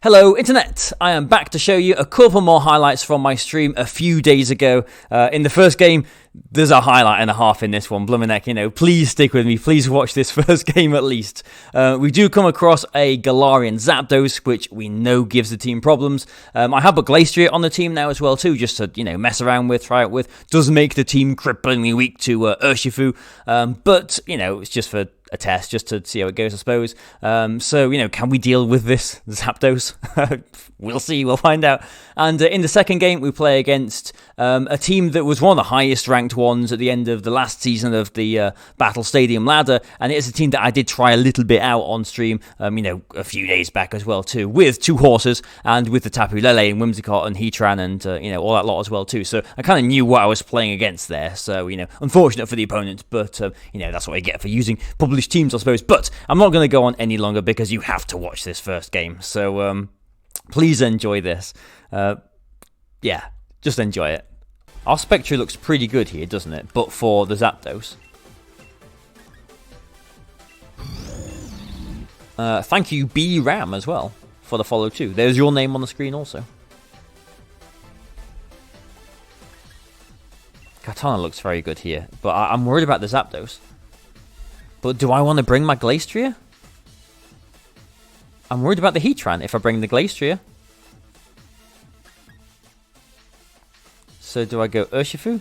Hello Internet! I am back to show you a couple more highlights from my stream a few days ago. In the first game, there's a highlight and a half in this one. Bloomin' heck, please stick with me. Please watch this first game at least. We do come across a Galarian Zapdos, which we know gives the team problems. I have a Glastrier on the team now as well too, just to, mess around with, try it with. Does make the team cripplingly weak to Urshifu, but, it's just for a test just to see how it goes, I suppose. Can we deal with this Zapdos? We'll see, we'll find out. And in the second game, we play against a team that was one of the highest ranked ones at the end of the last season of the Battle Stadium ladder, and it is a team that I did try a little bit out on stream, a few days back as well too, with two horses, and with the Tapu Lele and Whimsicott and Heatran and, all that lot as well too. So I kind of knew what I was playing against there, so, unfortunate for the opponent, but, that's what I get for using published teams, I suppose. But I'm not going to go on any longer because you have to watch this first game, so please enjoy this. Just enjoy it. Our Spectre looks pretty good here, doesn't it? But for the Zapdos. Thank you, B Ram, as well, for the follow too. There's your name on the screen also. Katana looks very good here, but I'm worried about the Zapdos. But do I want to bring my Glastrier? I'm worried about the Heatran if I bring the Glastrier. So do I go Urshifu?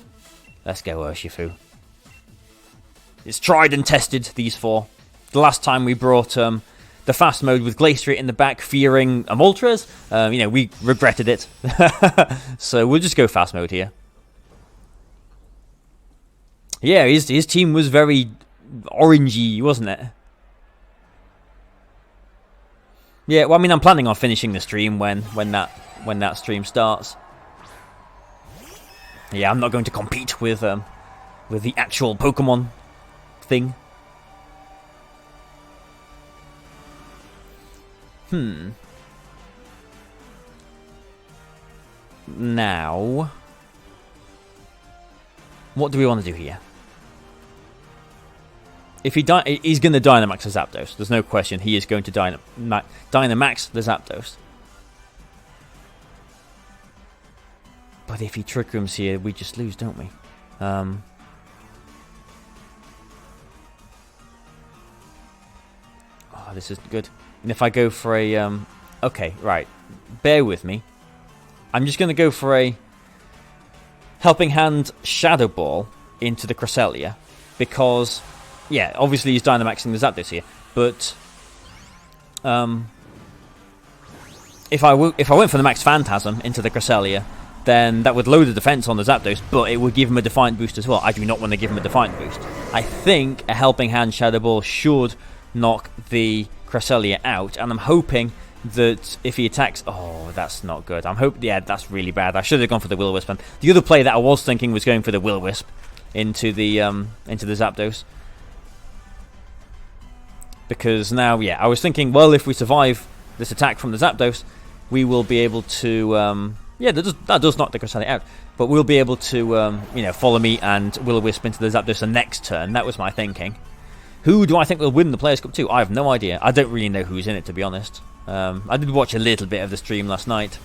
Let's go Urshifu. It's tried and tested, these four. The last time we brought the fast mode with Glastrier in the back, fearing a Moltres, we regretted it. So we'll just go fast mode here. Yeah, his team was very orangey, wasn't it? Yeah, well, I'm planning on finishing the stream when that stream starts. Yeah, I'm not going to compete with the actual Pokemon thing. Now, what do we want to do here? If he's going to Dynamax the Zapdos. There's no question. He is going to Dynamax the Zapdos. But if he Trick Rooms here, we just lose, don't we? Oh, this isn't good. And if I go for a... okay, right. Bear with me. I'm just going to go for a Helping Hand Shadow Ball into the Cresselia. Because... yeah, obviously he's Dynamaxing the Zapdos here, but if I went for the Max Phantasm into the Cresselia, then that would load the defense on the Zapdos, but it would give him a Defiant boost as well. I do not want to give him a Defiant boost. I think a Helping Hand Shadow Ball should knock the Cresselia out, and I'm hoping that if he attacks... oh, that's not good. Yeah, that's really bad. I should have gone for the Will-O-Wisp. And the other play that I was thinking was going for the Will-O-Wisp into the Zapdos. Because now, yeah, I was thinking, well, if we survive this attack from the Zapdos, we will be able to... that does knock the Cresselia out. But we'll be able to, follow me and Will-O-Wisp into the Zapdos the next turn. That was my thinking. Who do I think will win the Players' Cup 2? I have no idea. I don't really know who's in it, to be honest. I did watch a little bit of the stream last night.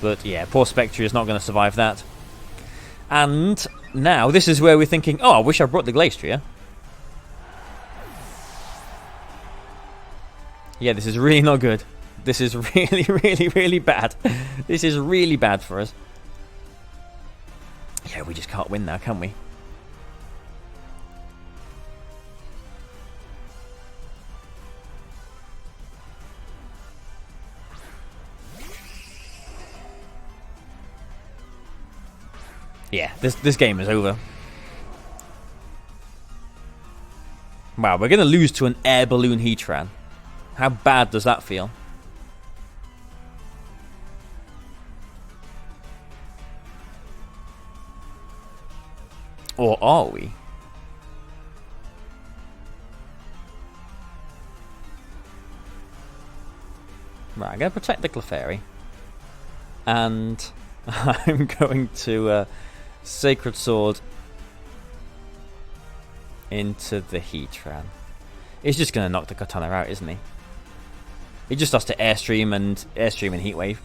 But, yeah, poor Spectre is not going to survive that. And now, this is where we're thinking, oh, I wish I brought the Glastrier. Yeah, this is really not good. This is really, really, really bad. This is really bad for us. Yeah, we just can't win now, can we? Yeah, this game is over. Wow, we're going to lose to an Air Balloon Heatran. How bad does that feel? Or are we? Right, I'm going to protect the Clefairy. And I'm going to Sacred Sword into the Heatran. He's just going to knock the Katana out, isn't he? It just has to Airstream and Heat Wave.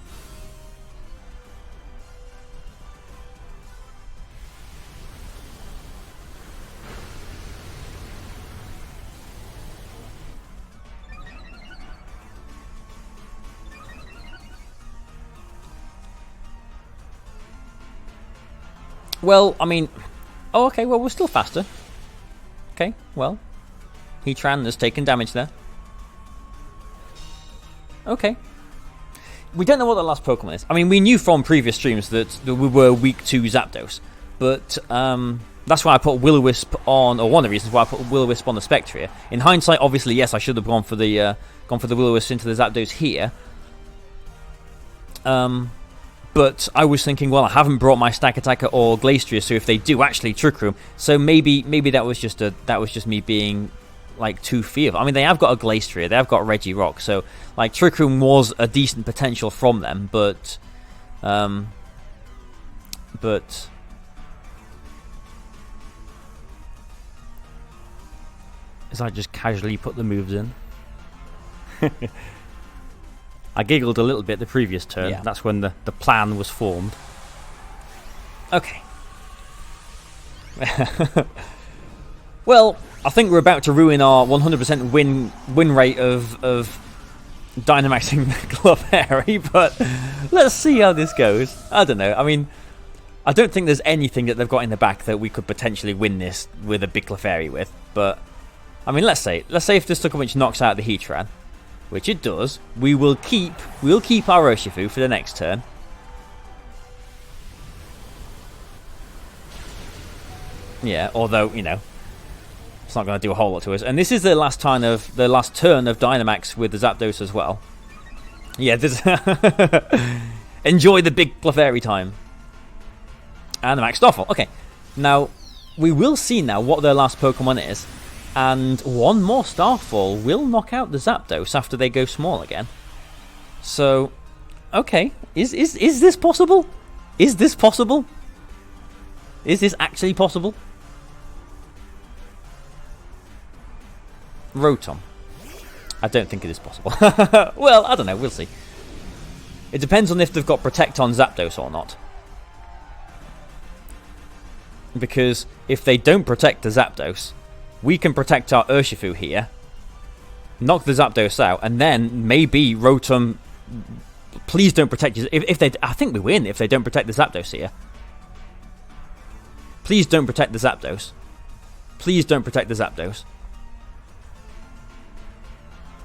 Well, I mean... Oh, okay, well, we're still faster. Okay, well. Heatran has taken damage there. Okay. We don't know what the last Pokemon is. I mean, we knew from previous streams that we were weak to Zapdos. But that's why I put Will-O-Wisp on, or one of the reasons why I put Will-O-Wisp on the Spectria. In hindsight, obviously, yes, I should have gone for the Will-O-Wisp into the Zapdos here. But I was thinking, well, I haven't brought my Stack Attacker or Glastrier, so if they do actually Trick Room, so maybe that was just me being like too fearful. I mean, they have got a Glastrier, they have got Regirock, so like Trick Room was a decent potential from them, but as I just casually put the moves in. I giggled a little bit the previous turn. Yeah. That's when the plan was formed. Okay. Well, I think we're about to ruin our 100% win rate of Dynamaxing Clefairy, but let's see how this goes. I don't know. I mean, I don't think there's anything that they've got in the back that we could potentially win this with a big Clefairy with, but I mean, let's say if this Stuckovich knocks out the Heatran, which it does, we'll keep our Urshifu for the next turn. Yeah, although, you know, it's not going to do a whole lot to us. And this is the last turn of Dynamax with the Zapdos as well. Yeah, this enjoy the big Clefairy time. And the Max Stoffel. Okay, now we will see now what their last Pokemon is. And one more Starfall will knock out the Zapdos after they go small again. So, okay, is this possible? Is this possible? Is this actually possible? Rotom. I don't think it is possible. Well, I don't know, we'll see. It depends on if they've got Protect on Zapdos or not. Because if they don't protect the Zapdos, we can protect our Urshifu here, knock the Zapdos out, and then maybe Rotom. Please don't protect you. If they, I think we win if they don't protect the Zapdos here. Please don't protect the Zapdos. Please don't protect the Zapdos.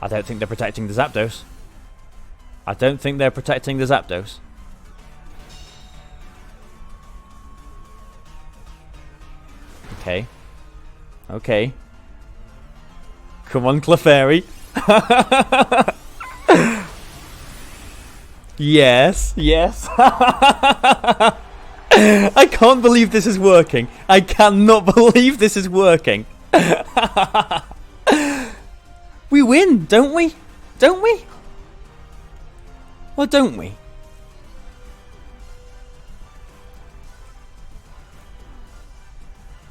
I don't think they're protecting the Zapdos. I don't think they're protecting the Zapdos. Okay. Okay. Come on, Clefairy. Yes, yes. I can't believe this is working. I cannot believe this is working. We win, don't we? Don't we? Or don't we?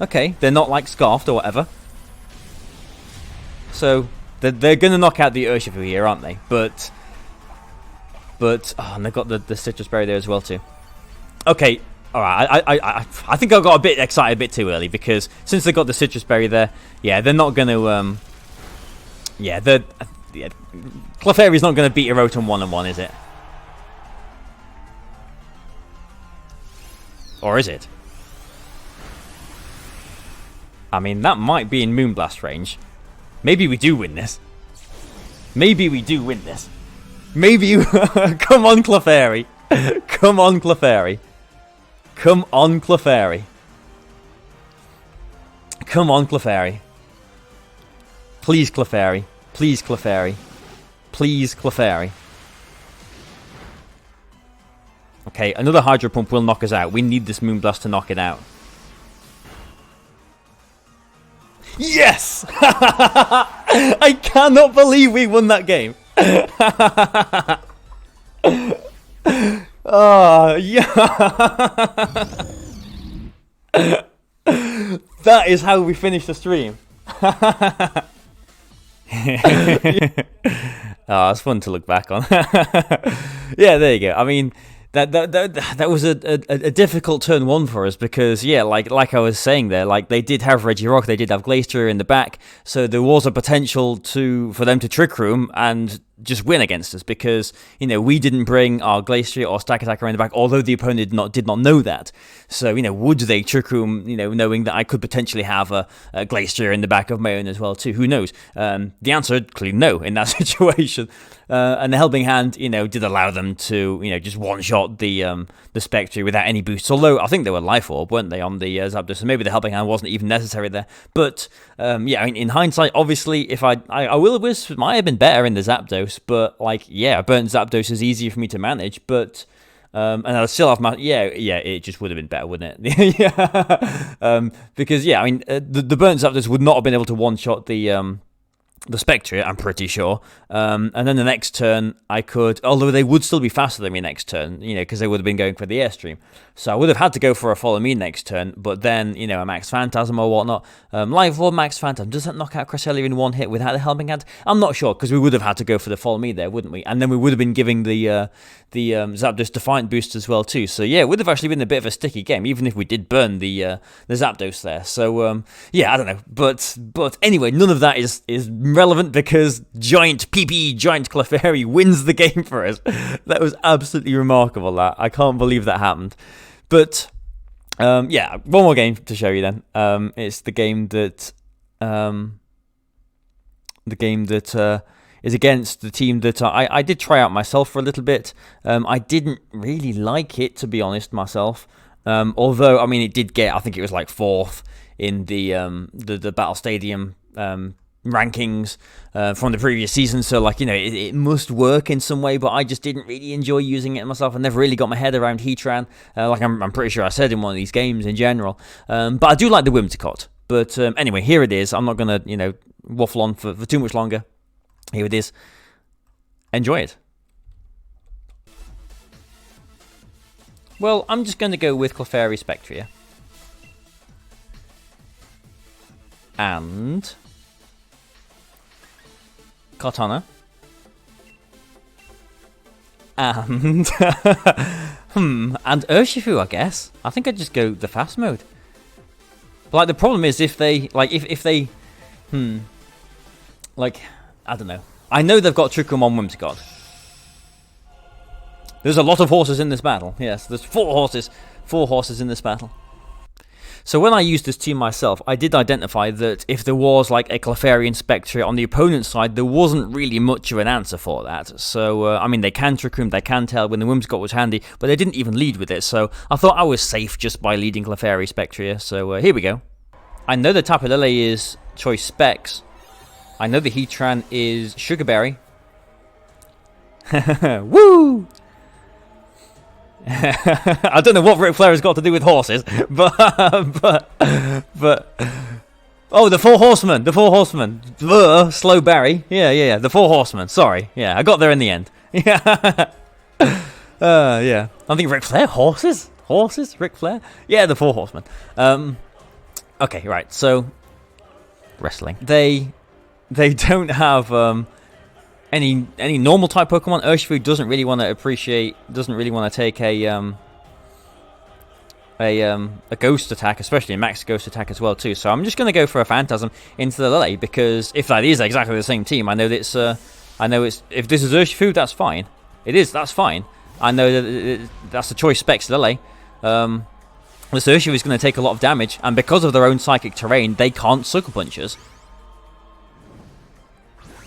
Okay, they're not like Scarfed or whatever. So, they're going to knock out the Urshifu here, aren't they? But oh, and they've got the Citrus Berry there as well too. Okay, alright, I think I got a bit excited a bit too early, because since they got the Citrus Berry there, yeah, they're not going to, Clefairy's not going to beat a Rotom 1-on-1, is it? Or is it? I mean, that might be in Moonblast range. Maybe we do win this. Maybe we do win this. Maybe... Come on, Clefairy. Come on, Clefairy. Come on, Clefairy. Come on, Clefairy. Please, Clefairy. Please, Clefairy. Please, Clefairy. Okay, another Hydro Pump will knock us out. We need this Moonblast to knock it out. Yes! I cannot believe we won that game. Oh, yeah. That is how we finish the stream. Oh, it's fun to look back on. Yeah, there you go. I mean, that was a difficult turn one for us because, yeah, like I was saying there, like they did have Regirock, they did have Glacier in the back, so there was a potential for them to Trick Room and just win against us because, you know, we didn't bring our Glacier or Stack Attacker in the back, although the opponent did not know that. So, you know, would they Trick Room, you know, knowing that I could potentially have a Glacier in the back of my own as well too? Who knows? The answer, clearly no in that situation. And the Helping Hand, you know, did allow them to, you know, just one-shot the Spectre without any boosts. Although I think they were Life Orb, weren't they, on the Zapdos? So maybe the Helping Hand wasn't even necessary there. But yeah, I mean, in hindsight, obviously, if I Will-O-Wisp might have been better in the Zapdos, but like, yeah, a burnt Zapdos is easier for me to manage. But and I'd still have my it just would have been better, wouldn't it? Yeah, because yeah, I mean, the burnt Zapdos would not have been able to one-shot the Spectre, I'm pretty sure. And then the next turn, I could, although they would still be faster than me next turn, you know, because they would have been going for the Airstream. So I would have had to go for a Follow Me next turn, but then, you know, a Max Phantasm or whatnot. Life Orb, Max Phantasm, does that knock out Cresselia in one hit without the Helping Hand? I'm not sure, because we would have had to go for the Follow Me there, wouldn't we? And then we would have been giving the Zapdos Defiant boost as well too. So yeah, it would have actually been a bit of a sticky game, even if we did burn the Zapdos there. So yeah, I don't know. But anyway, none of that is relevant because Giant Clefairy wins the game for us. That was absolutely remarkable. That I can't believe that happened. But yeah, one more game to show you then. It's the game that is against the team that I did try out myself for a little bit. I didn't really like it, to be honest, myself. Although, I mean, it did get, I think it was like 4th in the Battle Stadium rankings from the previous season, so like, you know, it must work in some way, but I just didn't really enjoy using it myself. I never really got my head around Heatran, like I'm pretty sure I said in one of these games in general, but I do like the Whimsicott. But anyway, here it is. I'm not gonna, you know, waffle on for too much longer. Here it is. Enjoy it. Well, I'm just going to go with Clefairy Spectria. And Cortana. And and Urshifu, I guess. I think I'd just go the fast mode. But like, the problem is if they like like, I don't know. I know they've got Trick Room on Whimsicott. There's a lot of horses in this battle. Yes, there's 4 horses in this battle. So when I used this team myself, I did identify that if there was like a Clefairy and Spectre on the opponent's side, there wasn't really much of an answer for that. So, I mean, they can Trick Room, they can Tail when the Whimsicott was handy, but they didn't even lead with it. So I thought I was safe just by leading Clefairy Spectria. So here we go. I know the Tapu Lele is Choice Specs. I know the Heatran is Sugarberry. Woo! I don't know what Ric Flair has got to do with horses, but oh, the 4 Horsemen, Slow Barry, yeah, the 4 Horsemen. Sorry, yeah, I got there in the end. Yeah, yeah. I think Ric Flair horses, Ric Flair. Yeah, the 4 Horsemen. Okay, right. So wrestling. They don't have any normal type Pokemon. Urshifu doesn't really want to take a Ghost attack, especially a Max Ghost attack as well too. So I'm just going to go for a Phantasm into the Lele, because if that is exactly the same team, I know that it's if this is Urshifu, that's fine. That's fine. I know that that's the Choice Specs Lele. This Urshifu is going to take a lot of damage, and because of their own psychic terrain, they can't Sucker Punch us.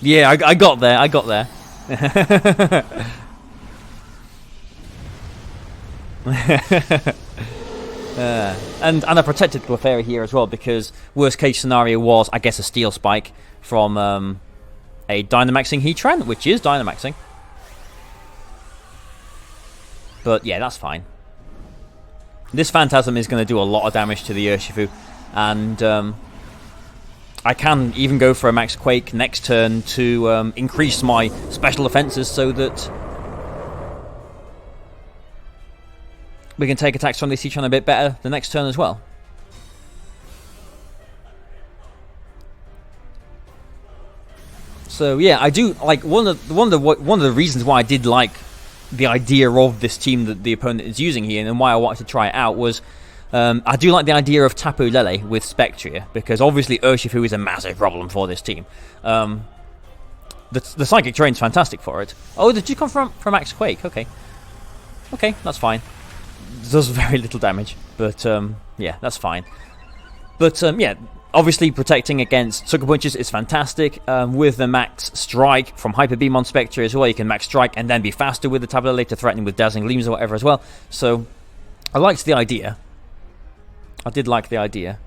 Yeah, I got there. And I protected Clefairy here as well, because worst case scenario was, I guess, a Steel Spike from a Dynamaxing Heatran, which is Dynamaxing. But yeah, that's fine. This Phantasm is going to do a lot of damage to the Urshifu, and I can even go for a Max Quake next turn to increase my special defenses so that we can take attacks from this Heatran a bit better the next turn as well. So yeah, I do like one of the reasons why I did like the idea of this team that the opponent is using here, and why I wanted to try it out was I do like the idea of Tapu Lele with Spectria, because obviously Urshifu is a massive problem for this team. The Psychic Terrain's fantastic for it. Oh, did you come from Max Quake? Okay, that's fine. Does very little damage, but yeah, that's fine. But yeah, obviously protecting against Sucker Punches is fantastic. With the Max Strike from Hyper Beam on Spectre as well, you can Max Strike and then be faster with the Tapu Lele to threaten with Dazzling Gleams or whatever as well. So I liked the idea. I did like the idea.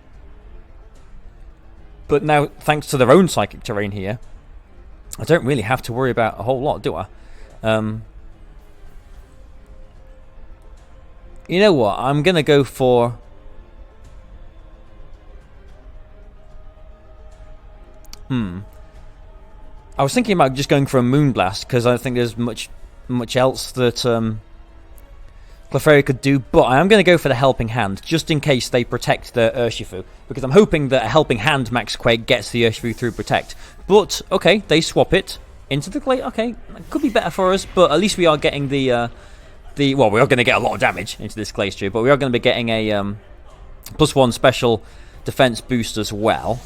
But now, thanks to their own Psychic Terrain here, I don't really have to worry about a whole lot, do I? You know what? I'm going to go for... I was thinking about just going for a Moonblast, because I don't think there's much else that Clefairy could do, but I am going to go for the Helping Hand, just in case they protect the Urshifu, because I'm hoping that a Helping Hand Max Quake gets the Urshifu through Protect. But, okay, they swap it into the Glade. Okay, it could be better for us, but at least we are getting well, we are going to get a lot of damage into this Glacier, but we are going to be getting a +1 special defense boost as well.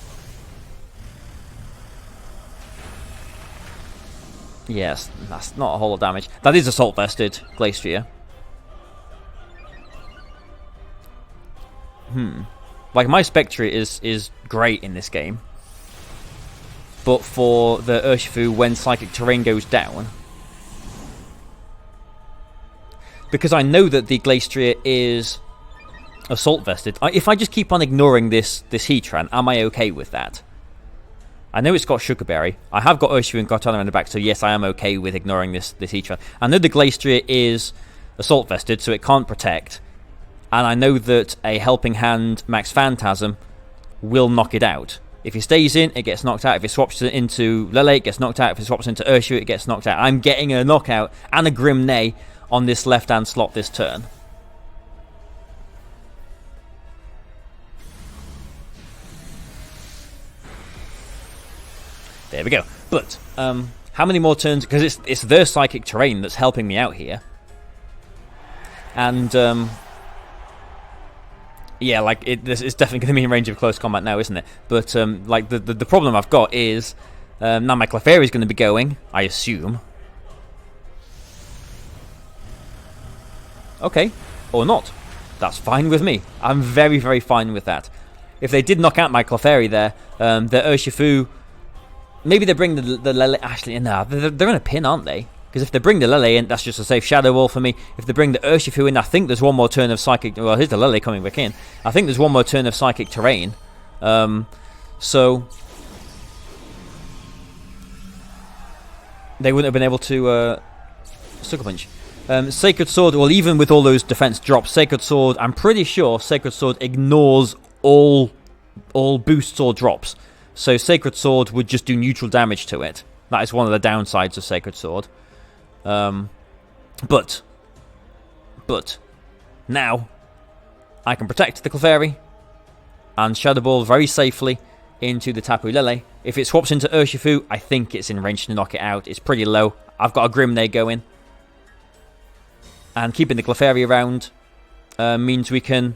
Yes, that's not a whole lot of damage. That is Assault Vested Glacier. Like, my Spectre is great in this game. But for the Urshifu, when Psychic Terrain goes down, because I know that the Glacier is Assault Vested, if I just keep on ignoring this Heatran, am I okay with that? I know it's got Sugar Berry. I have got Urshifu and Kartana in the back, so yes, I am okay with ignoring this Heatran. I know the Glacier is Assault Vested, so it can't protect. And I know that a Helping Hand Max Phantasm will knock it out. If it stays in, it gets knocked out. If it swaps into Lele, it gets knocked out. If it swaps into Urshifu, it gets knocked out. I'm getting a knockout and a Grim Neigh on this left-hand slot this turn. There we go. But how many more turns? Because it's their Psychic Terrain that's helping me out here. And yeah, like it's definitely going to be in range of close combat now, isn't it? But like the problem I've got is now my Clefairy is going to be going, I assume. Okay, or not. That's fine with me. I'm very, very fine with that. If they did knock out my Clefairy there, the Urshifu... Maybe they bring the Lele... Actually, no, they're in a pin, aren't they? Because if they bring the Lele in, that's just a safe Shadow Wall for me. If they bring the Urshifu in, I think there's one more turn of Psychic... Well, here's the Lele coming back in. I think there's one more turn of Psychic Terrain. So... they wouldn't have been able to... Sucker Punch. Sacred Sword, well, even with all those defense drops, Sacred Sword, I'm pretty sure Sacred Sword ignores all boosts or drops. So Sacred Sword would just do neutral damage to it. That is one of the downsides of Sacred Sword. But now I can protect the Clefairy and Shadow Ball very safely into the Tapu Lele. If it swaps into Urshifu, I think it's in range to knock it out. It's pretty low. I've got a Grim Neigh going. And keeping the Clefairy around means we can...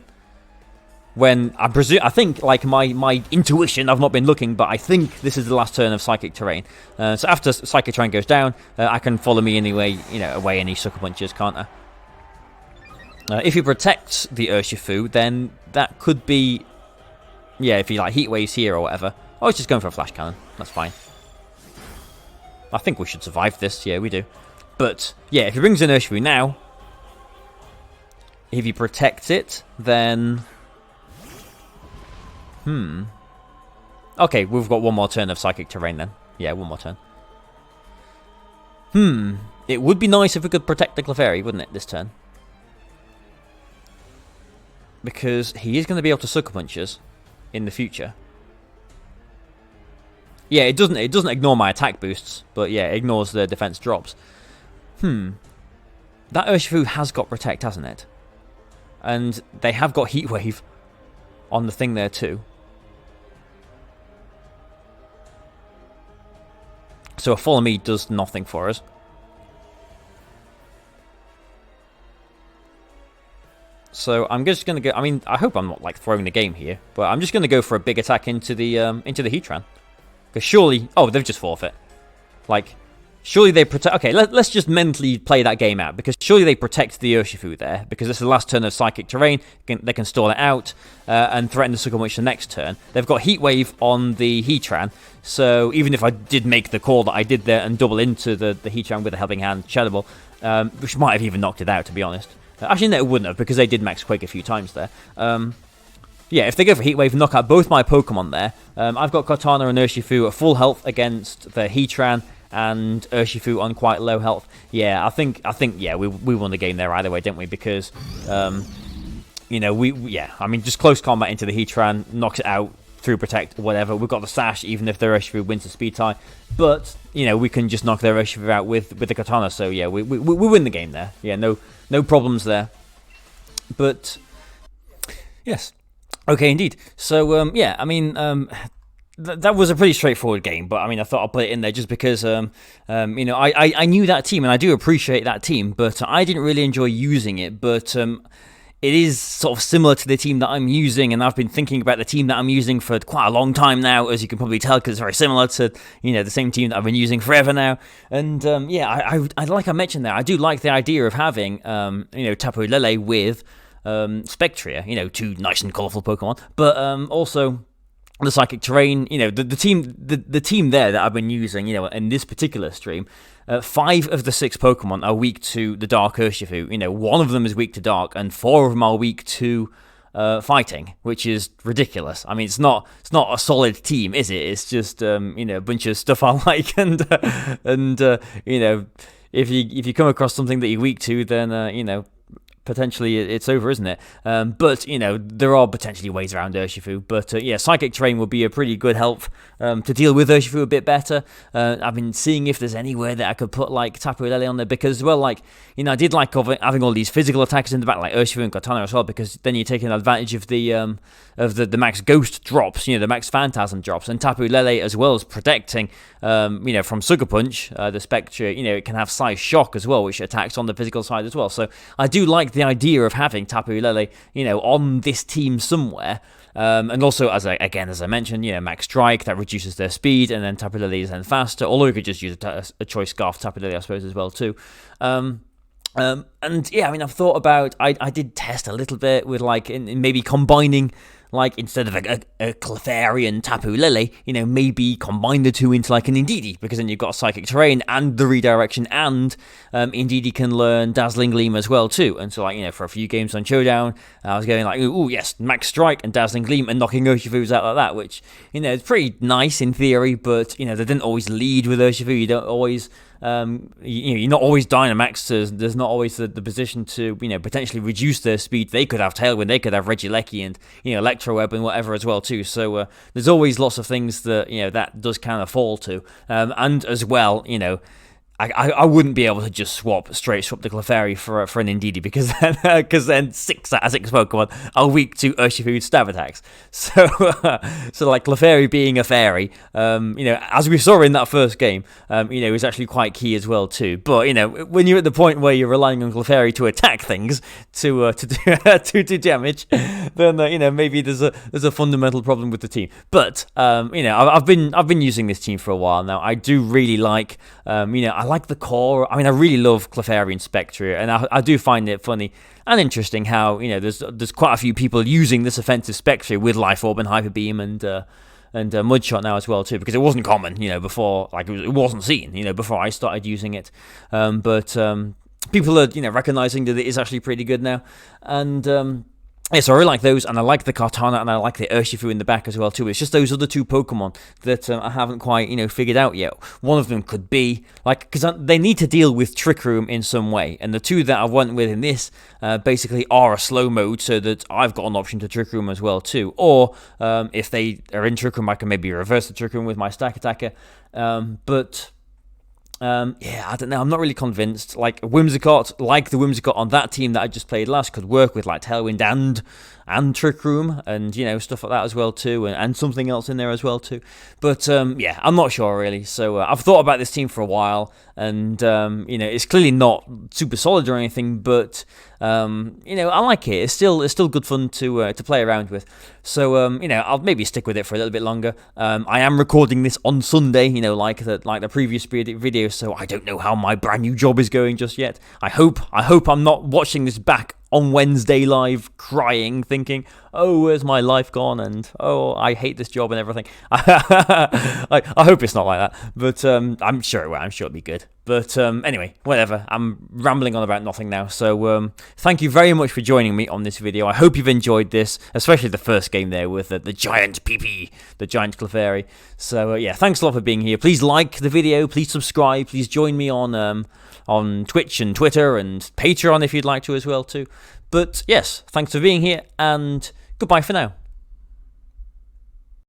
When I think, like, my intuition, I've not been looking, but I think this is the last turn of Psychic Terrain. So after Psychic Terrain goes down, I can follow me anyway, away any Sucker Punches, can't I? If he protects the Urshifu, then that could be... Yeah, if he, like, Heat Waves here or whatever. Oh, he's just going for a Flash Cannon. That's fine. I think we should survive this. Yeah, we do. But, yeah, if he brings in Urshifu now, if he protects it, then... Okay, we've got one more turn of Psychic Terrain then. Yeah, one more turn. It would be nice if we could protect the Clefairy, wouldn't it, this turn? Because he is going to be able to Sucker Punch us in the future. Yeah, it doesn't ignore my attack boosts, but yeah, it ignores the defense drops. That Urshifu has got Protect, hasn't it? And they have got Heat Wave on the thing there too. So a Follow Me does nothing for us. So I'm just going to go... I mean, I hope I'm not, like, throwing the game here, but I'm just going to go for a big attack into the Heatran. Because surely... Oh, they've just forfeit. Like, surely they protect... Okay, let's just mentally play that game out, because surely they protect the Urshifu there, because this is the last turn of Psychic Terrain. They can stall it out and threaten the Sucker Punch the next turn. They've got Heat Wave on the Heatran, so even if I did make the call that I did there and double into the Heatran with a Helping Hand Shadow Ball, which might have even knocked it out, to be honest. Actually, no, it wouldn't have, because they did Max Quake a few times there. Yeah, if they go for Heat Wave and knock out both my Pokemon there, I've got Cortana and Urshifu at full health against the Heatran, and Urshifu on quite low health. Yeah, I think, yeah, we won the game there either way, didn't we? Because, you know, I mean, just close combat into the Heatran, knocks it out through Protect, whatever. We've got the Sash, even if their Urshifu wins the speed tie. But, you know, we can just knock their Urshifu out with the Katana. So, yeah, we win the game there. Yeah, no problems there. But, yes. Okay, indeed. So, yeah, I mean, that was a pretty straightforward game. But, I mean, I thought I'd put it in there just because, you know, I knew that team, and I do appreciate that team. But I didn't really enjoy using it. But... it is sort of similar to the team that I'm using, and I've been thinking about the team that I'm using for quite a long time now, as you can probably tell, because it's very similar to, you know, the same team that I've been using forever now. And yeah, I like I mentioned there, I do like the idea of having, you know, Tapu Lele with Spectria, you know, two nice and colourful Pokemon, but also the Psychic Terrain, you know, the team there that I've been using, you know, in this particular stream, 5 of the 6 Pokemon are weak to the Dark Urshifu. You know, 1 of them is weak to Dark, and 4 of them are weak to Fighting, which is ridiculous. I mean, it's not a solid team, is it? It's just you know, a bunch of stuff I like, and you know, if you come across something that you're weak to, then you know, potentially it's over, isn't it? But, you know, there are potentially ways around Urshifu. But, yeah, Psychic Terrain would be a pretty good help to deal with Urshifu a bit better. I've been seeing if there's anywhere that I could put, like, Tapu Lele on there. Because, well, like, you know, I did like having all these physical attacks in the back, like Urshifu and Cortana as well, because then you're taking advantage of the Max Ghost drops, you know, the Max Phantasm drops. And Tapu Lele, as well as protecting, you know, from Sucker Punch, the Spectre, you know, it can have Size Shock as well, which attacks on the physical side as well. So I do like the idea of having Tapu Lele, you know, on this team somewhere. And also, as I mentioned, you know, Max Strike, that reduces their speed, and then Tapu Lele is then faster, although you could just use a Choice Scarf Tapu Lele, I suppose, as well, too. And yeah, I mean, I've thought about, I did test a little bit with, like, in maybe combining, like, instead of a Clefairy and Tapu Lele, you know, maybe combine the two into, like, an Indeedee, because then you've got Psychic Terrain and the redirection, and Indeedee can learn Dazzling Gleam as well, too. And so, like, you know, for a few games on Showdown, I was going like, ooh, yes, Max Strike and Dazzling Gleam, and knocking Urshifus out like that, which, you know, it's pretty nice in theory, but, you know, they didn't always lead with Urshifu. You don't always... you know, you're not always Dynamax, so there's not always the position to, you know, potentially reduce their speed. They could have Tailwind, they could have Regieleki and, you know, Electroweb and whatever as well too. So there's always lots of things that, you know, that does kind of fall to. And as well, you know, I wouldn't be able to just swap the Clefairy for an Indeedee, because then 6 out of 6 Pokemon are weak to Urshifu's stab attacks. So like Clefairy being a fairy, you know, as we saw in that first game, you know, is actually quite key as well too. But, you know, when you're at the point where you're relying on Clefairy to attack things to do damage, then you know, maybe there's a fundamental problem with the team. But you know, I've been using this team for a while now. I do really like, you know, I like the core. I mean, I really love Clefairy and Spectria, and I do find it funny and interesting how, you know, there's quite a few people using this offensive Spectria with Life Orb and Hyper Beam and Mudshot now as well too, because it wasn't common, you know, before, like it wasn't seen, you know, before I started using it. But people are, you know, recognizing that it is actually pretty good now, and yeah, so I really like those, and I like the Kartana, and I like the Urshifu in the back as well too. It's just those other 2 Pokemon that I haven't quite, you know, figured out yet. One of them could be, like, because they need to deal with Trick Room in some way, and the 2 that I went with in this basically are a slow mode, so that I've got an option to Trick Room as well too. Or if they are in Trick Room, I can maybe reverse the Trick Room with my Stack Attacker. But... yeah, I don't know. I'm not really convinced. Like Whimsicott, like the Whimsicott on that team that I just played last, could work with like Tailwind and and Trick Room, and stuff like that as well too, and something else in there as well too. But yeah, I'm not sure really. So I've thought about this team for a while, and it's clearly not super solid or anything, but I like it. It's still good fun to play around with. So I'll maybe stick with it for a little bit longer. I am recording this on Sunday, like the previous video, so I don't know how my brand new job is going just yet. I hope I'm not watching this back on Wednesday live crying, thinking, oh, where's my life gone, and oh, I hate this job and everything. I hope it's not like that, but I'm sure it will. I'm sure it'll be good. But anyway, whatever. I'm rambling on about nothing now. So thank you very much for joining me on this video. I hope you've enjoyed this, especially the first game there with the giant PP, the giant Clefairy. So yeah, thanks a lot for being here. Please like the video. Please subscribe. Please join me on Twitch and Twitter and Patreon if you'd like to as well too. But yes, thanks for being here, and goodbye for now.